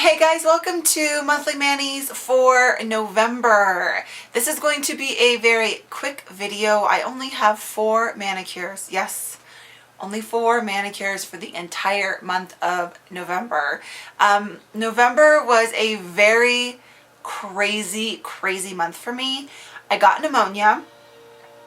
Hey guys, welcome to Monthly Manis for November. This is going to be a very quick video. I only have 4 manicures. Yes, only 4 manicures for the entire month of November. November was a very crazy month for me. I got pneumonia.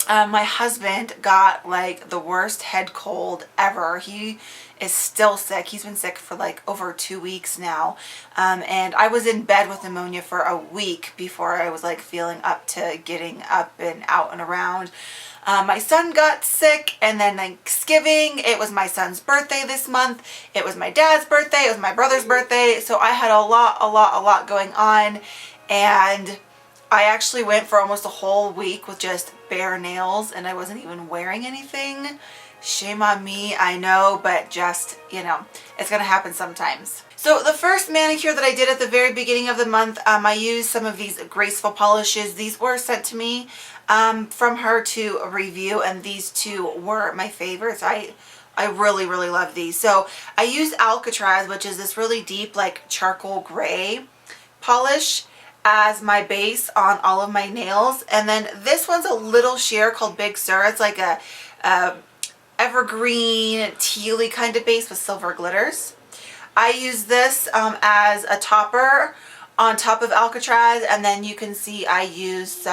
My husband got like the worst head cold ever. He is still sick. He's been sick for like over 2 weeks now. And I was in bed with pneumonia for a week before I was like feeling up to getting up and out and around. My son got sick, and then Thanksgiving, it was my son's birthday this month. It was my dad's birthday. It was my brother's birthday. So I had a lot going on, and I actually went for almost a whole week with just bare nails, and I wasn't even wearing anything. Shame on me, I know, but just, you know, it's gonna happen sometimes. So the first manicure that I did at the very beginning of the month, I used some of these graceful polishes. These were sent to me from her to review, and these two were my favorites. I really love these. So I used Alcatraz, which is this really deep like charcoal gray polish, as my base on all of my nails. And then this one's a little sheer called Big Sur. It's like a evergreen tealy kind of base with silver glitters. I use this as a topper on top of Alcatraz, and then you can see I used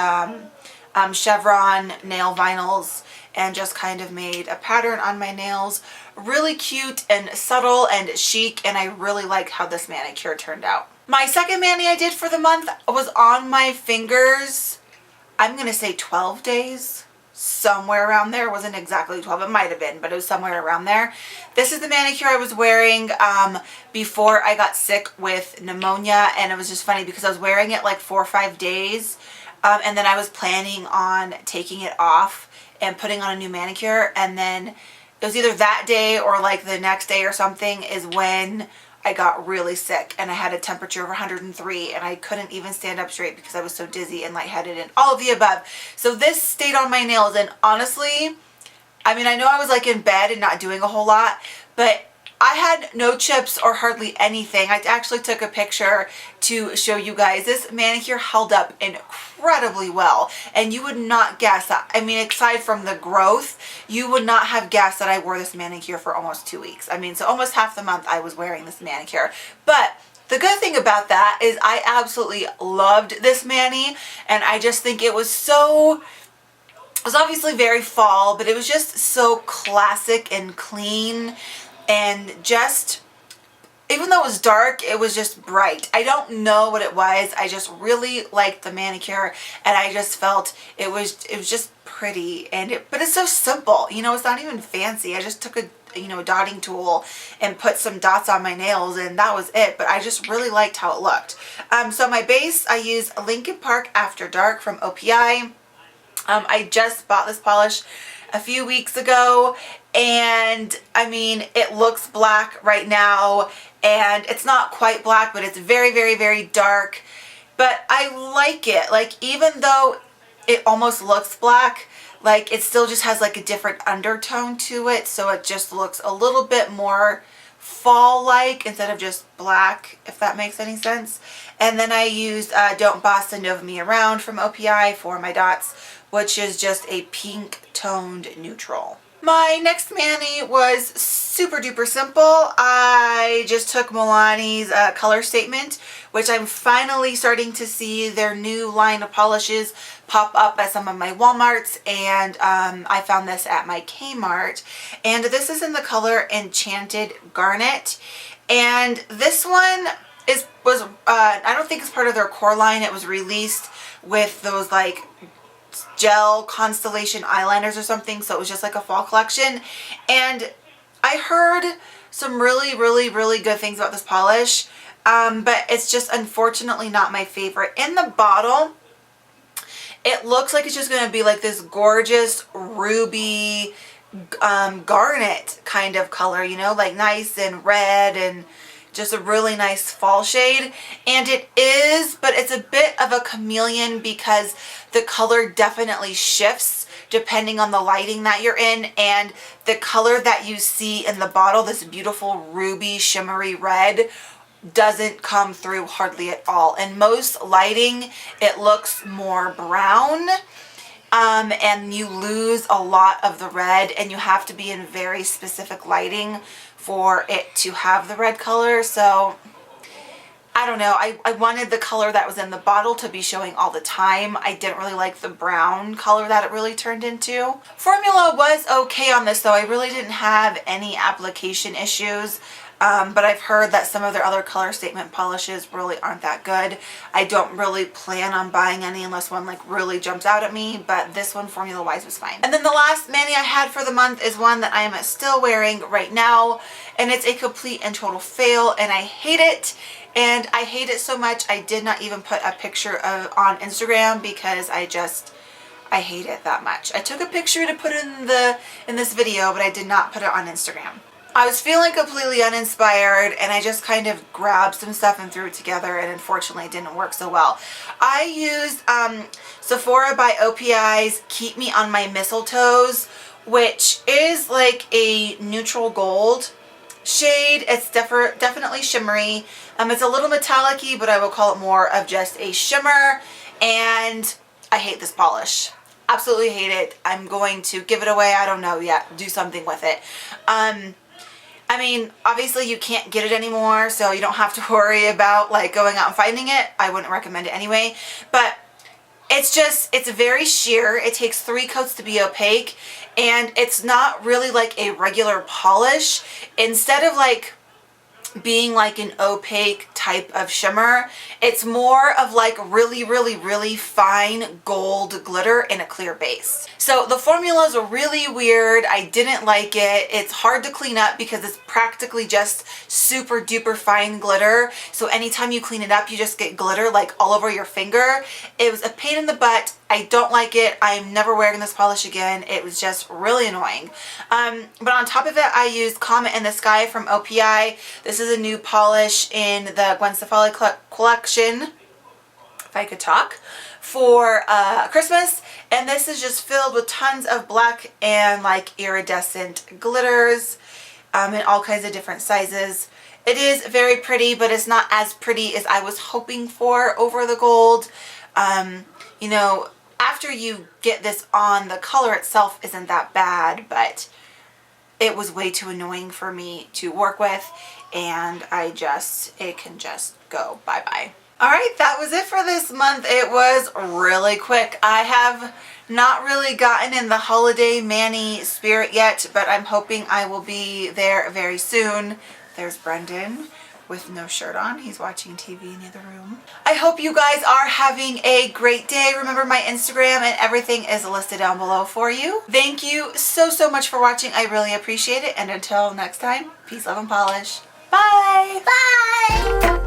chevron nail vinyls and just kind of made a pattern on my nails. Really cute and subtle and chic, and I really like how this manicure turned out. My second mani I did for the month was on my fingers, I'm going to say 12 days, somewhere around there. It wasn't exactly 12, it might have been, but it was somewhere around there. This is the manicure I was wearing before I got sick with pneumonia, and it was just funny because I was wearing it like 4 or 5 days, and then I was planning on taking it off and putting on a new manicure, and then it was either that day or like the next day or something is when I got really sick, and I had a temperature of 103, and I couldn't even stand up straight because I was so dizzy and lightheaded and all of the above. So this stayed on my nails, and honestly, I mean, I know I was like in bed and not doing a whole lot, but I had no chips or hardly anything. I actually took a picture to show you guys. This manicure held up incredibly well, and you would not guess that. I mean, aside from the growth, you would not have guessed that I wore this manicure for almost 2 weeks. I mean, so almost half the month I was wearing this manicure. But the good thing about that is I absolutely loved this mani, and I just think it was so... It was obviously very fall, but it was just so classic and clean. And just, even though it was dark, it was just bright. I don't know what it was. I just really liked the manicure, and I just felt it was just pretty. But it's so simple. You know, it's not even fancy. I just took a dotting tool and put some dots on my nails, and that was it. But I just really liked how it looked. So my base, I used Lincoln Park After Dark from OPI. I just bought this polish a few weeks ago, and I mean, it looks black right now, and it's not quite black, but it's very dark. But I like it. Like, even though it almost looks black, like it still just has like a different undertone to it, so it just looks a little bit more fall-like instead of just black, if that makes any sense. And then I used Don't Boss the Nova Me Around from OPI for my dots, which is just a pink toned neutral. My next mani was super duper simple. I just took Milani's Color Statement, which I'm finally starting to see their new line of polishes pop up at some of my Walmarts, and I found this at my Kmart. And this is in the color Enchanted Garnet, and this one was I don't think it's part of their core line. It was released with those like gel constellation eyeliners or something, so it was just like a fall collection. And I heard some really good things about this polish, but it's just unfortunately not my favorite. In the bottle, it looks like it's just going to be like this gorgeous ruby garnet kind of color, you know, like nice and red and just a really nice fall shade. And it is, but it's a bit of a chameleon because the color definitely shifts depending on the lighting that you're in, and the color that you see in the bottle, this beautiful ruby shimmery red, doesn't come through hardly at all. In most lighting, it looks more brown. And you lose a lot of the red, and you have to be in very specific lighting for it to have the red color. So I don't know, I wanted the color that was in the bottle to be showing all the time. I didn't really like the brown color that it really turned into. Formula was okay on this though. I really didn't have any application issues. But I've heard that some of their other color statement polishes really aren't that good. I don't really plan on buying any unless one like really jumps out at me, but this one formula wise was fine. And then the last mani I had for the month is one that I am still wearing right now, and it's a complete and total fail, and I hate it. And I hate it so much I did not even put a picture of on Instagram because I hate it that much. I took a picture to put in this video, but I did not put it on Instagram. I was feeling completely uninspired, and I just kind of grabbed some stuff and threw it together, and unfortunately it didn't work so well. I used Sephora by IPSY's Keep Me on My Mistletoes, which is like a neutral gold shade. It's definitely shimmery. It's a little metallic-y, but I will call it more of just a shimmer, and I hate this polish. Absolutely hate it. I'm going to give it away. I don't know yet. Do something with it. I mean, obviously you can't get it anymore, so you don't have to worry about like going out and finding it. I wouldn't recommend it anyway, but it's very sheer. It takes 3 coats to be opaque, and it's not really like a regular polish. Instead of like being like an opaque type of shimmer, it's more of like really fine gold glitter in a clear base. So the formula is really weird. I didn't like it. It's hard to clean up because it's practically just super duper fine glitter. So anytime you clean it up, you just get glitter like all over your finger. It was a pain in the butt. I don't like it. I'm never wearing this polish again. It was just really annoying. But on top of it, I used Comet in the Sky from IPSY. This is a new polish in the Gwen Stefani collection, if I could talk, for Christmas. And this is just filled with tons of black and like iridescent glitters in all kinds of different sizes. It is very pretty, but it's not as pretty as I was hoping for over the gold. You know, after you get this on, the color itself isn't that bad, but it was way too annoying for me to work with, and it can just go bye-bye. Alright, that was it for this month. It was really quick. I have not really gotten in the holiday mani spirit yet, but I'm hoping I will be there very soon. There's Brendan with no shirt on. He's watching TV in the other room. I hope you guys are having a great day. Remember, my Instagram and everything is listed down below for you. Thank you so much for watching. I really appreciate it. And until next time, peace, love, and polish. Bye! Bye!